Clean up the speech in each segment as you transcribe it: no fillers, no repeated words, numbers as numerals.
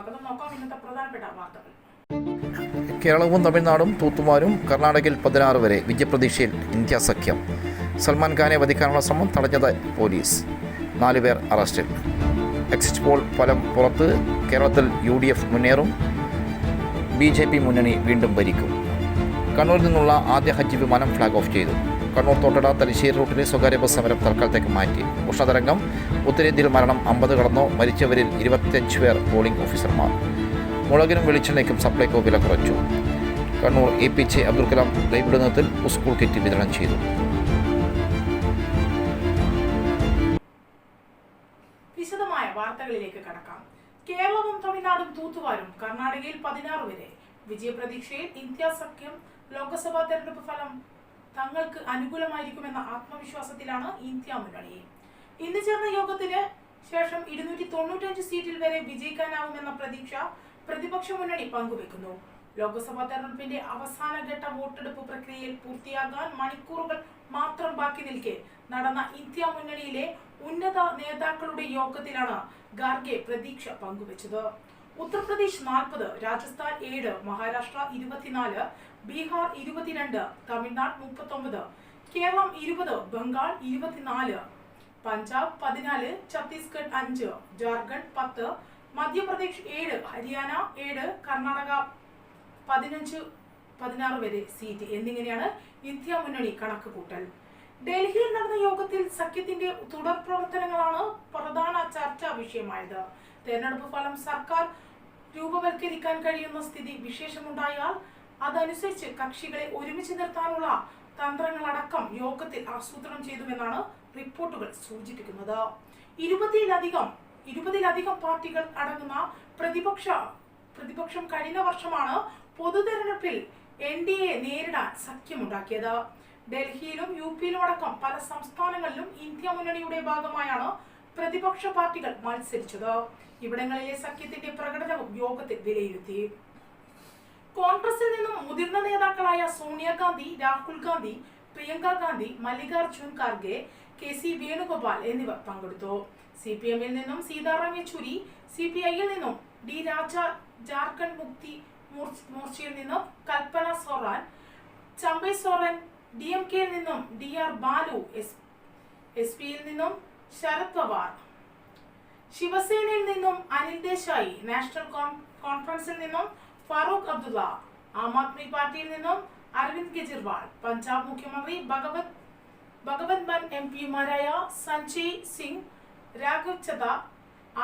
സ്വാഗതം. നോക്കാം ഇന്നത്തെ പ്രധാനപ്പെട്ട വാർത്തകൾ. കേരളവും തമിഴ്നാടും തൂത്തുവാരും കർണാടകയിൽ 16 വരെ വിജയപ്രതീക്ഷയിൽ ഇന്ത്യ സഖ്യം. സൽമാൻ ഖാനെ വധിക്കാനുള്ള ശ്രമം തടഞ്ഞത് പോലീസ്. 4 പേർ അറസ്റ്റിൽ. എക്സിറ്റ് പോൾ ഫലം പുറത്ത്. കേരളത്തിൽ UDF മുന്നേറും. BJP മുന്നണി വീണ്ടും ഭരിക്കും. കണ്ണൂരിൽ നിന്നുള്ള ആദ്യ ഹജ്ജ് വിമാനം ഫ്ലാഗ് ഓഫ് ചെയ്തു. കണ്ണൂർ തോട്ടട തലശ്ശേരി റൂട്ടിലെ സ്വകാര്യ ബസ് സമരം തൽക്കാലത്തേക്ക് മാറ്റി. ഉഷ്ണതരംഗം. ഉത്തരേന്ത്യയിൽ മരണം 50 കടന്നു. മരിച്ചവരിൽ 25 പേർ പോളിംഗ് ഓഫീസർമാർ. മുളകിനും വെളിച്ചെണ്ണയ്ക്കും സപ്ലൈകോ വില കുറച്ചു. കണ്ണൂർ APJ അബ്ദുൽ കലാം ലൈബ്രറി നേതൃത്വത്തിൽ സ്കൂൾ കിറ്റ് വിതരണം ചെയ്തു. വിശദമായ വാർത്തകളിലേക്ക് കടക്കാം. കേരളവും തമിഴ്നാടും തൂത്തുവാരും കർണാടകയിൽ 16 വരെ വിജയപ്രതീക്ഷയിൽ ഇന്ത്യ സഖ്യം. ലോക്സഭാ തെരഞ്ഞെടുപ്പ് ഫലം തങ്ങൾക്ക് അനുകൂലമായിരിക്കുമെന്ന ആത്മവിശ്വാസത്തിലാണ് ഇന്ത്യ മുന്നണി. ഇന്ന് ചേർന്ന യോഗത്തിന് ശേഷം 295 സീറ്റിൽ വരെ വിജയിക്കാനാവുമെന്ന പ്രതീക്ഷ പ്രതിപക്ഷ മുന്നണി പങ്കുവെക്കുന്നു. ലോക്സഭാ തെരഞ്ഞെടുപ്പിന്റെ അവസാനഘട്ട വോട്ടെടുപ്പ് പ്രക്രിയയിൽ പൂർത്തിയാകാൻ മണിക്കൂറുകൾ മാത്രം ബാക്കി നിൽക്കെ നടന്ന ഇന്ത്യ മുന്നണിയിലെ ഉന്നത നേതാക്കളുടെ യോഗത്തിലാണ് ഖാർഗെ പ്രതീക്ഷ പങ്കുവച്ചത്. ഉത്തർപ്രദേശ് 40, രാജസ്ഥാൻ 7, മഹാരാഷ്ട്ര 24, ബീഹാർ 22, തമിഴ്നാട് 39, കേരളം 20, ബംഗാൾ 24, പഞ്ചാബ് 14, ഛത്തീസ്ഗഡ് 5, ജാർഖണ്ഡ് 10, മധ്യപ്രദേശ് 7, ഹരിയാന 7, കർണാടക 15, 16 വരെ സീറ്റ് എന്നിങ്ങനെയാണ് ഇന്ത്യ മുന്നണി കണക്ക് കൂട്ടൽ. ഡൽഹിയിൽ നടന്ന യോഗത്തിൽ സഖ്യത്തിന്റെ തുടർ പ്രവർത്തനങ്ങളാണ് പ്രധാന ചർച്ചാ വിഷയമായത്. തെരഞ്ഞെടുപ്പ് ഫലം സർക്കാർ രൂപവൽക്കരിക്കാൻ കഴിയുന്ന സ്ഥിതി വിശേഷമുണ്ടായാൽ അതനുസരിച്ച് കക്ഷികളെ ഒരുമിച്ച് നിർത്താനുള്ള തന്ത്രങ്ങളടക്കം യോഗത്തിൽ ആസൂത്രണം ചെയ്തുവെന്നാണ് റിപ്പോർട്ടുകൾ സൂചിപ്പിക്കുന്നത്. 20-ലധികം പാർട്ടികൾ അടങ്ങുന്ന പ്രതിപക്ഷം കഴിഞ്ഞ വർഷമാണ് പൊതു തെരഞ്ഞെടുപ്പിൽ NDA നേരിടാൻ സഖ്യമുണ്ടാക്കിയത്. ഡൽഹിയിലും UPയിലും അടക്കം പല സംസ്ഥാനങ്ങളിലും ഇന്ത്യ മുന്നണിയുടെ ഭാഗമായാണ് പ്രതിപക്ഷ പാർട്ടികൾ മത്സരിച്ചത്. ഇവിടങ്ങളിലെ സഖ്യത്തിന്റെ പ്രകടനവും യോഗത്തിൽ വിലയിരുത്തി. കോൺഗ്രസിൽ നിന്നും മുതിർന്ന നേതാക്കളായ സോണിയാഗാന്ധി, രാഹുൽ ഗാന്ധി, പ്രിയങ്ക ഗാന്ധി, മല്ലികാർജുൻ ഖാർഗെ, KC വേണുഗോപാൽ എന്നിവർ പങ്കെടുത്തു. CPMൽ നിന്നും സീതാറാം യെച്ചൂരി, CPIയിൽ നിന്നും D രാജ, ജാർഖണ്ഡ് മുക്തി മോർച്ചയിൽ നിന്നും കൽപ്പന സോറാൻ, ചമ്പൈ സോറൻ, DMKയിൽ നിന്നും DR ബാലു, SPയിൽ നിന്നും ശരത് പവാർ, ശിവസേനയിൽ നിന്നും അനിൽ ദേശായി, നാഷണൽ കോൺഫറൻസിൽ നിന്നും ഫാറൂഖ് അബ്ദുള്ള, ആം ആദ്മി പാർട്ടിയിൽ നിന്നും അരവിന്ദ് കെജ്രിവാൾ, പഞ്ചാബ് മുഖ്യമന്ത്രി ഭഗവത് മാൻ MPമാരായ സഞ്ജയ് സിംഗ്, രാഘവ് ചദ്ദ,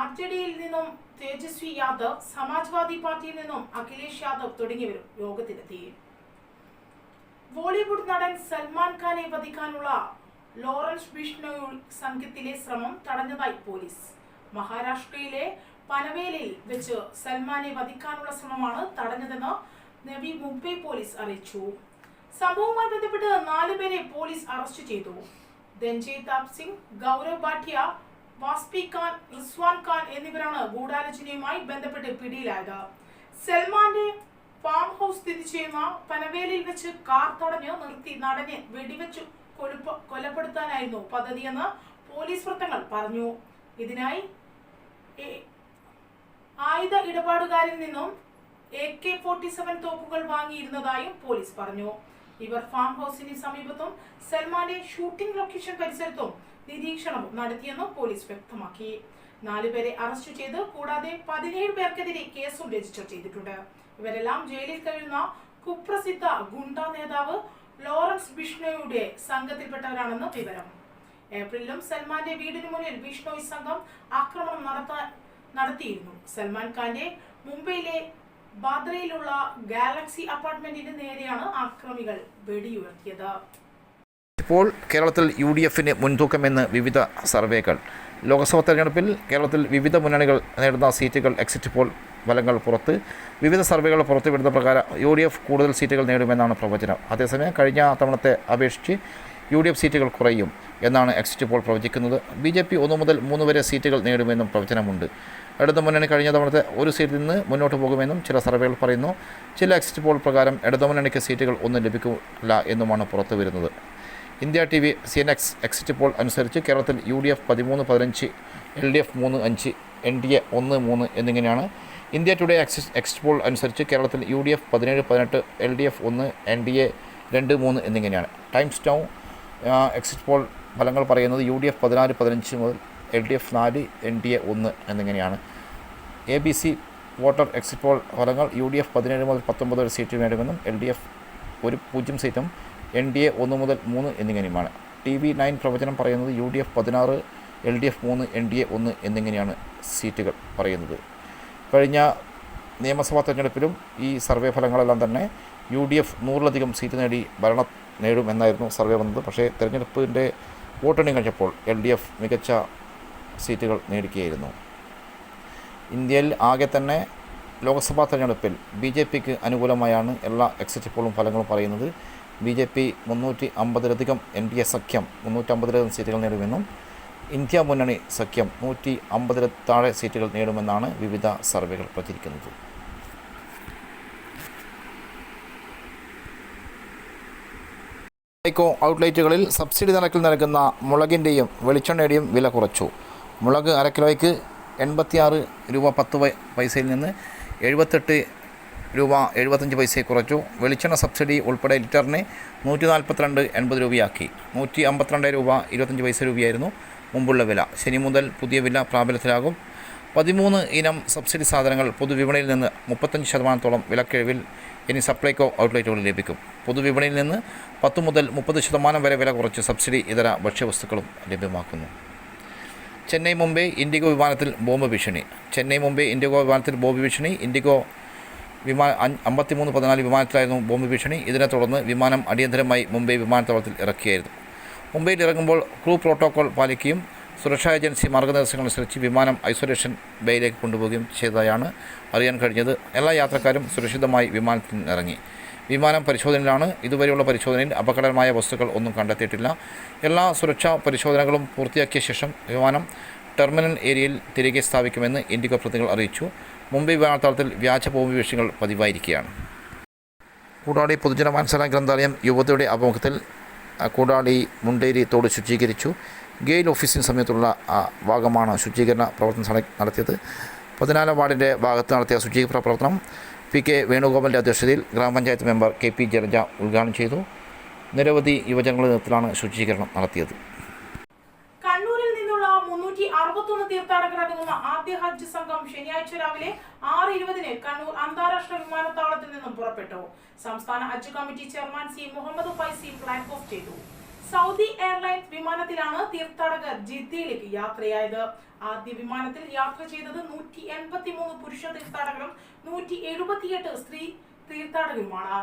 RJDയിൽ നിന്നും തേജസ്വി യാദവ്, സമാജ്വാദി പാർട്ടിയിൽ നിന്നും അഖിലേഷ് യാദവ് തുടങ്ങിയവരും യോഗത്തിലെത്തി. ബോളിവുഡ് നടൻ സൽമാൻ ഖാനെ വധിക്കാനുള്ള ലോറൻസ് ബിഷ്ണോയി സംഘത്തിലെ ശ്രമം തടഞ്ഞതായി പോലീസ്. മഹാരാഷ്ട്രയിലെ പനവേലിൽ വെച്ച് സൽമാനെ വധിക്കാനുള്ള ശ്രമമാണ് തടഞ്ഞതെന്ന് നവി മുംബൈ പോലീസ് അറിയിച്ചു. സംഭവവുമായി ബന്ധപ്പെട്ട് 4 പേരെ പോലീസ് അറസ്റ്റ് ചെയ്തു. ധൻജയ് താപ് സിംഗ്, ഗൗരവ് ഭാട്ടിയ, വാസ്പി ഖാൻ, റിസ്വാൻ ഖാൻ എന്നിവരാണ് ഗൂഢാലോചനയുമായി ബന്ധപ്പെട്ട് പിടിയിലായത്. സൽമാന്റെ ഫാം ഹൗസ് സ്ഥിതി ചെയ്യുന്ന പനവേലിൽ വെച്ച് കാർ തടഞ്ഞു നിർത്തി നടനെ വെടിവെച്ചു കൊലപ്പെടുത്താനായിരുന്നു പദ്ധതിയെന്ന് പോലീസ് വൃത്തങ്ങൾ പറഞ്ഞു. ഇതിനായി ആയുധ ഇടപാടുകാരിൽ നിന്നും AK-47 തോക്കുകൾ വാങ്ങിയിരുന്നതായും പോലീസ് പറഞ്ഞു. ഇവർ ഫാം ഹൗസിന് സമീപത്തും സൽമാന്റെ ഷൂട്ടിംഗ് ലൊക്കേഷൻ പരിസരത്തും നിരീക്ഷണവും നടത്തിയെന്നും പോലീസ് വ്യക്തമാക്കി. 4 പേരെ അറസ്റ്റ് ചെയ്ത് കൂടാതെ 17 പേർക്കെതിരെ കേസും രജിസ്റ്റർ ചെയ്തിട്ടുണ്ട്. ഇവരെല്ലാം ജയിലിൽ കഴിയുന്ന കുപ്രസിദ്ധ ഗുണ്ട നേതാവ് ലോറൻസ് ബിഷ്ണോയുടെ സംഘത്തിൽപ്പെട്ടവരാണെന്ന് വിവരം. ഏപ്രിലിലും സൽമാന്റെ വീടിന് മുന്നിൽ ബിഷ്ണോയ് സംഘം ആക്രമണം നടത്തിയിരുന്നു. സൽമാൻ ഖാന്റെ മുംബൈയിലെ ബാദ്രയിലുള്ള ഗാലക്സി അപ്പാർട്ട്മെന്റിന് നേരെയാണ് ആക്രമികൾ വെടിയുയർത്തിയത്. ഇപ്പോൾ കേരളത്തിൽ UDFന് മുൻതൂക്കമെന്ന് വിവിധ സർവേകൾ. ലോക്സഭാ തെരഞ്ഞെടുപ്പിൽ കേരളത്തിൽ വിവിധ മുന്നണികൾ നേടുന്ന സീറ്റുകൾ എക്സിറ്റ് പോൾ ഫലങ്ങൾ പുറത്ത്. വിവിധ സർവേകൾ പുറത്തുവിടുന്ന പ്രകാരം UDF കൂടുതൽ സീറ്റുകൾ നേടുമെന്നാണ് പ്രവചനം. അതേസമയം കഴിഞ്ഞ തവണത്തെ അപേക്ഷിച്ച് UDF സീറ്റുകൾ കുറയും എന്നാണ് എക്സിറ്റ് പോൾ പ്രവചിക്കുന്നത്. BJP 1 മുതൽ 3 വരെ സീറ്റുകൾ നേടുമെന്നും പ്രവചനമുണ്ട്. ഇടതു മുന്നണി കഴിഞ്ഞ തവണത്തെ ഒരു സീറ്റിൽ നിന്ന് മുന്നോട്ട് പോകുമെന്നും ചില സർവേകൾ പറയുന്നു. ചില എക്സിറ്റ് പോൾ പ്രകാരം ഇടതു മുന്നണിക്ക് സീറ്റുകൾ ഒന്നും ലഭിക്കില്ല എന്നുമാണ് പുറത്തു വരുന്നത്. India TV CNX exit poll അനുസരിച്ച് കേരളത്തിൽ UDF 13-15, LDF 3-5, NDA 1-3 എന്നിങ്ങനെയാണ് ഇന്ത്യ ടുഡേ എക്സിറ്റ് പോൾ അനുസരിച്ച് കേരളത്തിൽ UDF 17-18, LDF 1, NDA 2-3 എന്നിങ്ങനെയാണ്. ടൈംസ് നൗ എക്സിറ്റ് പോൾ ഫലങ്ങൾ പറയുന്നത് UDF 14-15 മുതൽ LDF 4, NDA 1 എന്നിങ്ങനെയാണ്. ABC വോട്ടർ എക്സിറ്റ് പോൾ ഫലങ്ങൾ UDF 17 മുതൽ 19 വരെ സീറ്റ് നേടുമെന്നും LDF 0 സീറ്റും NDA 1 മുതൽ 3 എന്നിങ്ങനെയുമാണ്. TV9 പ്രവചനം പറയുന്നത് UDF 16, LDF 3, NDA 1 എന്നിങ്ങനെയാണ് സീറ്റുകൾ പറയുന്നത്. കഴിഞ്ഞ നിയമസഭാ തെരഞ്ഞെടുപ്പിലും ഈ സർവേ ഫലങ്ങളെല്ലാം തന്നെ UDF 100-ലധികം സീറ്റ് നേടി ഭരണം നേടുമെന്നായിരുന്നു സർവേ വന്നത്. പക്ഷേ തെരഞ്ഞെടുപ്പിൻ്റെ വോട്ടെണ്ണി കഴിഞ്ഞപ്പോൾ LDF മികച്ച സീറ്റുകൾ നേടുകയായിരുന്നു. ഇന്ത്യയിൽ ആകെ തന്നെ ലോക്സഭാ തെരഞ്ഞെടുപ്പിൽ BJPക്ക് അനുകൂലമായാണ് എല്ലാ എക്സിറ്റ് പോളും ഫലങ്ങളും പറയുന്നത്. BJP 350-ലധികം, NDA സഖ്യം 350-ലധികം സീറ്റുകൾ നേടുമെന്നും ഇന്ത്യ മുന്നണി സഖ്യം 150-ൽ താഴെ സീറ്റുകൾ നേടുമെന്നാണ് വിവിധ സർവേകൾ പ്രചരിക്കുന്നത്. ഐക്കോ ഔട്ട്ലെറ്റുകളിൽ സബ്സിഡി നിരക്കിൽ നൽകുന്ന മുളകിൻ്റെയും വെളിച്ചെണ്ണയുടെയും വില കുറച്ചു. മുളക് അര കിലോയ്ക്ക് 86 രൂപ 10 പൈസയിൽ നിന്ന് 78 രൂപ 75 പൈസയെ കുറച്ചു. വെളിച്ചെണ്ണ സബ്സിഡി ഉൾപ്പെടെ ലിറ്ററിന് 142.80 രൂപയാക്കി. 152 രൂപ 25 പൈസ രൂപയായിരുന്നു മുമ്പുള്ള വില. ശനി മുതൽ പുതിയ വില പ്രാബല്യത്തിലാകും. 13 ഇനം സബ്സിഡി സാധനങ്ങൾ പൊതുവിപണിയിൽ നിന്ന് 35% വിലക്കിഴിവിൽ ഇനി സപ്ലൈകോ ഔട്ട്ലെറ്റുകളിൽ ലഭിക്കും. പൊതുവിപണിയിൽ നിന്ന് 10 മുതൽ 30% വരെ വില കുറച്ച് സബ്സിഡി ഇതര ഭക്ഷ്യവസ്തുക്കളും ലഭ്യമാക്കുന്നു. ചെന്നൈ മുംബൈ ഇൻഡിഗോ വിമാനത്തിൽ ബോംബ് ഭീഷണി. ചെന്നൈ മുംബൈ ഇൻഡിഗോ വിമാനത്തിൽ ബോംബ് ഭീഷണി. ഇൻഡിഗോ 5314 വിമാനത്തിലായിരുന്നു ബോംബ് ഭീഷണി. ഇതിനെ തുടർന്ന് വിമാനം അടിയന്തരമായി മുംബൈ വിമാനത്താവളത്തിൽ ഇറക്കിയായിരുന്നു. മുംബൈയിൽ ഇറങ്ങുമ്പോൾ ക്രൂ പ്രോട്ടോകോൾ പാലിക്കുകയും സുരക്ഷാ ഏജൻസി മാർഗ്ഗനിർദ്ദേശങ്ങളനുസരിച്ച് വിമാനം ഐസൊലേഷൻ ബേയിലേക്ക് കൊണ്ടുപോവുകയും ചെയ്തതായാണ് അറിയാൻ കഴിഞ്ഞത്. എല്ലാ യാത്രക്കാരും സുരക്ഷിതമായി വിമാനത്തിൽ നിന്നിറങ്ങി. വിമാനം പരിശോധനയിലാണ്. ഇതുവരെയുള്ള പരിശോധനയിൽ അപകടകരമായ വസ്തുക്കൾ ഒന്നും കണ്ടെത്തിയിട്ടില്ല. എല്ലാ സുരക്ഷാ പരിശോധനകളും പൂർത്തിയാക്കിയ ശേഷം വിമാനം ടെർമിനൽ ഏരിയയിൽ തിരികെ സ്ഥാപിക്കുമെന്ന് ഇൻഡിഗോ പ്രതിനിധികൾ അറിയിച്ചു. മുംബൈ വിമാനത്താവളത്തിൽ വ്യാജ ബോംബ് ഭീഷണികൾ പതിവായിരിക്കുകയാണ്. കൂടാടി പൊതുജന വായനശാല ഗ്രന്ഥാലയം യുവതിയുടെ ആഭിമുഖ്യത്തിൽ കൂടാടി മുണ്ടേരി തോട് ശുചീകരിച്ചു. ഗെയിൽ ഓഫീസിന് സമീപത്തുള്ള ഭാഗമാണ് ശുചീകരണ പ്രവർത്തനം നടത്തിയത്. 14 വാർഡിൻ്റെ ഭാഗത്ത് നടത്തിയ ശുചീകരണ പ്രവർത്തനം PK വേണുഗോപാലിൻ്റെ അധ്യക്ഷതയിൽ ഗ്രാമപഞ്ചായത്ത് മെമ്പർ KP ജലജ ഉദ്ഘാടനം ചെയ്തു. നിരവധി യുവജനങ്ങളുടെ നേതൃത്വത്തിലാണ് ശുചീകരണം നടത്തിയത്. കണ്ണൂരിൽ നിന്നുള്ള 361 തീർത്ഥാടകരടങ്ങുന്ന ആദ്യ ഹജ്ജ് സംഘം ശനിയാഴ്ച രാവിലെ 6:20 കണ്ണൂർ അന്താരാഷ്ട്ര വിമാനത്താവളത്തിൽ നിന്നും പുറപ്പെട്ടു. സംസ്ഥാന ഹജ്ജ് committee chairman C. Muhammad Faizi flag off ചെയ്തു. സൗദി എയർലൈൻസ് വിമാനത്തിലാണ് തീർത്ഥാടകർ ജിദ്ദയിലേക്ക് യാത്രയായത്. ആദ്യ വിമാനത്തിൽ യാത്ര ചെയ്തത് 183 പുരുഷ തീർത്ഥാടകരും 178 സ്ത്രീ തീർത്ഥാടകരുമാണ്.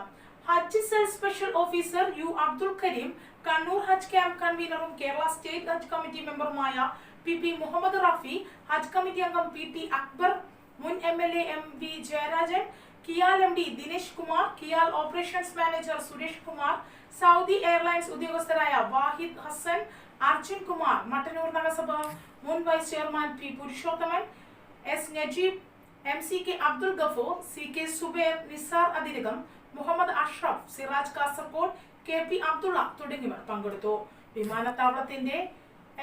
ഹജ്ജ് cell special officer U. Abdul Kareem, Kannur ഹജ്ജ് ക്യാമ്പ് കൺവീനറും കേരള സ്റ്റേറ്റ് ഹജ്ജ് കമ്മിറ്റി മെമ്പറുമായ PP മുഹമ്മദ് റാഫി, ഹജ്ജ് കമ്മിറ്റി അംഗം PT അക്ബർ, മുൻ MLA MV Jayarajan, KIAL MD Dinesh Kumar, KIAL operations manager Suresh Kumar, Saudi Airlines ഉദ്യോഗസ്ഥരായ വാഹിദ് ഹസൻ, അർജുൻ കുമാർ, മട്ടന്നൂർ നഗരസഭ മുൻ vice chairman P. Purushothaman, S. Najeeb, MCK Abdul Gafoor, CK Zubair, Nisar Athirakam, Muhammad Ashraf, Siraj Kasaragod, KP Abdulla തുടങ്ങിയവർ പങ്കെടുത്തു. വിമാനത്താവളത്തിന്റെ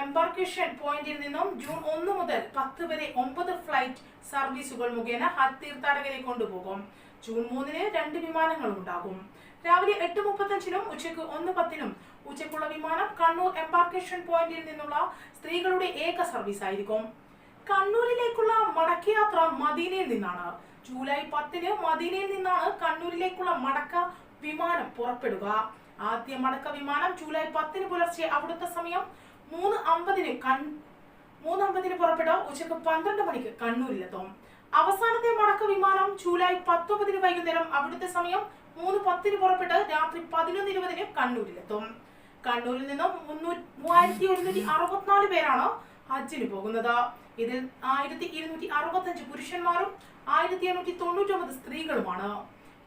എംബാർക്കേഷൻ പോയിന്റിൽ നിന്നും ജൂൺ 1 മുതൽ 10 വരെ 9 ഫ്ലൈറ്റ് സർവീസുകൾ മുഖേന ഹജ്ജ് തീർത്ഥാടകരെ കൊണ്ടുപോകും. ജൂൺ 3-ന് 2 വിമാനങ്ങൾ ഉണ്ടാകും. രാവിലെ 8:35-നും ഉച്ചയ്ക്ക് 1:10-നും ഉച്ചയ്ക്കുള്ള വിമാനം കണ്ണൂർ എംബാർക്കേഷൻ പോയിന്റിൽ നിന്നുള്ള സ്ത്രീകളുടെ ഏക സർവീസ് ആയിരിക്കും. കണ്ണൂരിലേക്കുള്ള മടക്കയാത്ര മദീനയിൽ നിന്നാണ്. ജൂലൈ 10-ന് മദീനയിൽ നിന്നാണ് കണ്ണൂരിലേക്കുള്ള മടക്ക വിമാനം പുറപ്പെടുക. ആദ്യ മടക്ക വിമാനം ജൂലൈ 10-ന് പുലർച്ചെ അവിടുത്തെ സമയം 3:50-ന് പുറപ്പെട്ട് ഉച്ചയ്ക്ക് 12 മണിക്ക് കണ്ണൂരിലെത്തും. അവസാനത്തെ മടക്ക വിമാനം ജൂലൈ 19-ന് വൈകുന്നേരം അവിടുത്തെ സമയം 3:10-ന് പുറപ്പെട്ട് രാത്രി 11:20-ന് കണ്ണൂരിലെത്തും. കണ്ണൂരിൽ നിന്നും 3164 പേരാണ് ഹജ്ജിന് പോകുന്നത്. ഇതിൽ 1265 പുരുഷന്മാരും 1899 സ്ത്രീകളുമാണ്.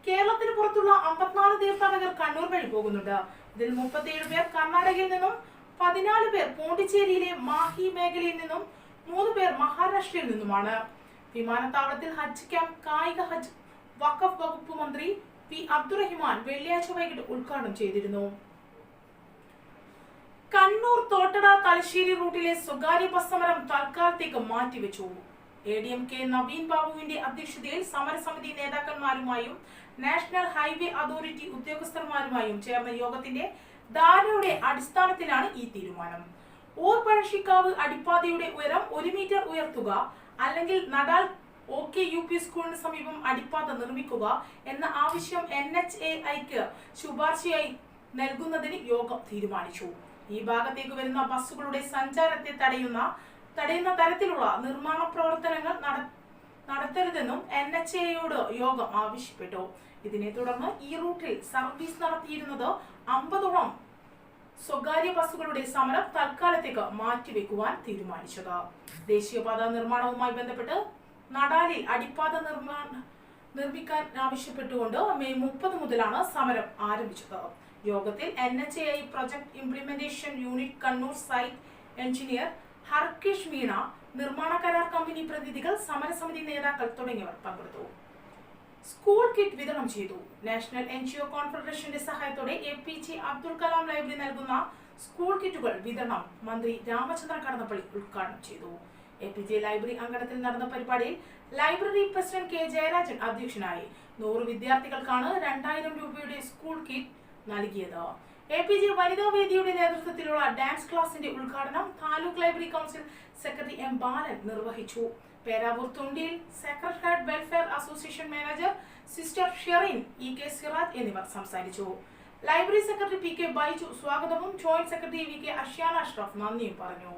കേരളത്തിന് പുറത്തുള്ള 54 തീർത്ഥാടകർ കണ്ണൂർ വഴി പോകുന്നുണ്ട്. ഇതിൽ 37 പേർ കർണാടകയിൽ നിന്നും, 14 പേർ പോണ്ടിച്ചേരിയിലെ മാഹി മേഖലയിൽ നിന്നും, 3 പേർ മഹാരാഷ്ട്രയിൽ നിന്നുമാണ്. വിമാനത്താവളത്തിൽ ഹജ്ജ് ക്യാമ്പ് കായിക ഹജ്ജ് വഖഫ് വകുപ്പ് മന്ത്രി P. അബ്ദുറഹിമാൻ വെള്ളിയാഴ്ച വൈകിട്ട് ഉദ്ഘാടനം ചെയ്തിരുന്നു. കണ്ണൂർ തോട്ടട തലശ്ശേരി റൂട്ടിലെ സ്വകാര്യ ബസ് സമരം തൽക്കാലത്തേക്ക് മാറ്റിവെച്ചു. ADMK നവീൻ ബാബുവിന്റെ അധ്യക്ഷതയിൽ സമരസമിതി നേതാക്കന്മാരുമായും നാഷണൽ ഹൈവേ അതോറിറ്റി ഉദ്യോഗസ്ഥന്മാരുമായും ചേർന്ന യോഗത്തിന്റെ ധാരണയുടെ അടിസ്ഥാനത്തിലാണ് ഈ തീരുമാനം. ഓർപ്പഴശ്ശിക്കാവ് അടിപ്പാതയുടെ ഉയരം 1 മീറ്റർ ഉയർത്തുക, അല്ലെങ്കിൽ നടാൽ OKUP സ്കൂളിന് സമീപം അടിപ്പാത നിർമ്മിക്കുക എന്ന ആവശ്യം NHAIക്ക് ശുപാർശയായി നൽകുന്നതിന് യോഗം തീരുമാനിച്ചു. ഈ ഭാഗത്തേക്ക് വരുന്ന ബസ്സുകളുടെ സഞ്ചാരത്തെ തടയുന്ന തരത്തിലുള്ള നിർമ്മാണ പ്രവർത്തനങ്ങൾ നടത്തരുതെന്നും NHAIയോട് യോഗം ആവശ്യപ്പെട്ടു. ഇതിനെ തുടർന്ന് ഈ റൂട്ടിൽ സർവീസ് നടത്തിയിരുന്നത് 50ഓളം സ്വകാര്യ ബസ്സുകളുടെ സമരം തൽക്കാലത്തേക്ക് മാറ്റിവെക്കുവാൻ തീരുമാനിച്ചത്. ദേശീയപാത നിർമ്മാണവുമായി ബന്ധപ്പെട്ട് നടാലിൽ അടിപ്പാത നിർമ്മിക്കാൻ ആവശ്യപ്പെട്ടുകൊണ്ട് മെയ് 30 മുതലാണ് സമരം ആരംഭിച്ചത്. യോഗത്തിൽ NHAI project implementation unit Kannur site engineer Harkesh Meena, നിർമ്മാണ കരാർ കമ്പനി പ്രതിനിധികൾ, സമരസമിതി നേതാക്കൾ തുടങ്ങിയവർ പങ്കെടുത്തു. സ്കൂൾ കിറ്റ് വിതരണം ചെയ്തു. നാഷണൽ NGO കോൺഫെഡറേഷന്റെ സഹായത്തോടെ APJ അബ്ദുൽ കലാം ലൈബ്രറി നൽകുന്ന സ്കൂൾ കിറ്റുകൾ വിതരണം മന്ത്രി രാമചന്ദ്രൻ കടന്നപ്പള്ളി ഉദ്ഘാടനം ചെയ്തു. APJ ലൈബ്രറി അങ്കണത്തിൽ നടന്ന പരിപാടിയിൽ ലൈബ്രറി പ്രസിഡന്റ് K ജയരാജൻ അധ്യക്ഷനായി. 100 വിദ്യാർത്ഥികൾക്കാണ് 2000 രൂപയുടെ സ്കൂൾ കിറ്റ് നൽകിയത്. APJ വനിതാ വേദിയുടെ നേതൃത്വത്തിലുള്ള ഡാൻസ് ക്ലാസിന്റെ ഉദ്ഘാടനം taluk library council secretary M Balan നിർവഹിച്ചു. പേരാവൂർ തുണ്ടിയിൽ secretary heart welfare association manager sister Sherin EK Siraj എന്നിവർ സംസാരിച്ചു. ലൈബ്രറി സെക്രട്ടറി PK ബൈജു സ്വാഗതവും joint secretary VK Ashyana Ashraf നന്ദിയും പറഞ്ഞു.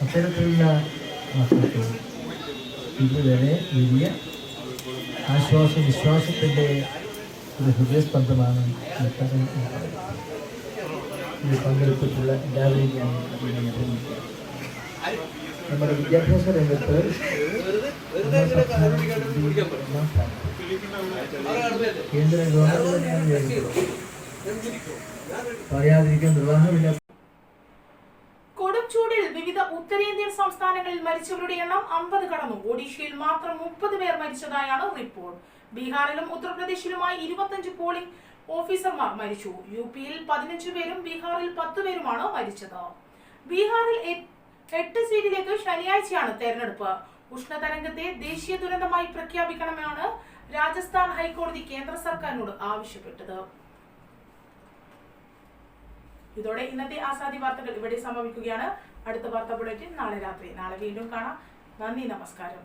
അത്തരത്തിലുള്ള മക്കൾക്ക് ഇതുവരെ വലിയ വിശ്വാസത്തിൻ്റെ ഒരു ഹൃദയസ്പന്ദമാണ് ഇത് പങ്കെടുത്തിട്ടുള്ള എല്ലാവരെയും ഞാൻ അഭിനന്ദിക്കുന്നു. നമ്മുടെ വിദ്യാഭ്യാസ രംഗത്ത് കേന്ദ്ര ഗവൺമെന്റ് പറയാതിരിക്കാൻ നിർവാഹമില്ല. കൊടും ചൂടിൽ വിവിധ ഉത്തരേന്ത്യൻ സംസ്ഥാനങ്ങളിൽ മരിച്ചവരുടെ എണ്ണം 50 കടന്നു. ഒഡീഷയിൽ മാത്രം 30 പേർ മരിച്ചതായാണ് റിപ്പോർട്ട്. ബീഹാറിലും ഉത്തർപ്രദേശിലുമായി 25 പോളിംഗ് ഓഫീസർമാർ മരിച്ചു. UPയിൽ 15 പേരും ബീഹാറിൽ 10 പേരുമാണ് മരിച്ചത്. ബീഹാറിൽ 8 സീറ്റിലേക്ക് ശനിയാഴ്ചയാണ് തെരഞ്ഞെടുപ്പ്. ഉഷ്ണതരംഗത്തെ ദേശീയ ദുരന്തമായി പ്രഖ്യാപിക്കണമെന്നാണ് രാജസ്ഥാൻ ഹൈക്കോടതി കേന്ദ്ര സർക്കാരിനോട് ആവശ്യപ്പെട്ടത്. ഇതോടെ ഇന്നത്തെ ആസാദി വാർത്തകൾ ഇവിടെ സമാപിക്കുകയാണ്. അടുത്ത വാർത്താ ബുള്ളറ്റിൻ നാളെ രാത്രി. നാളെ വീണ്ടും കാണാം. നന്ദി, നമസ്കാരം.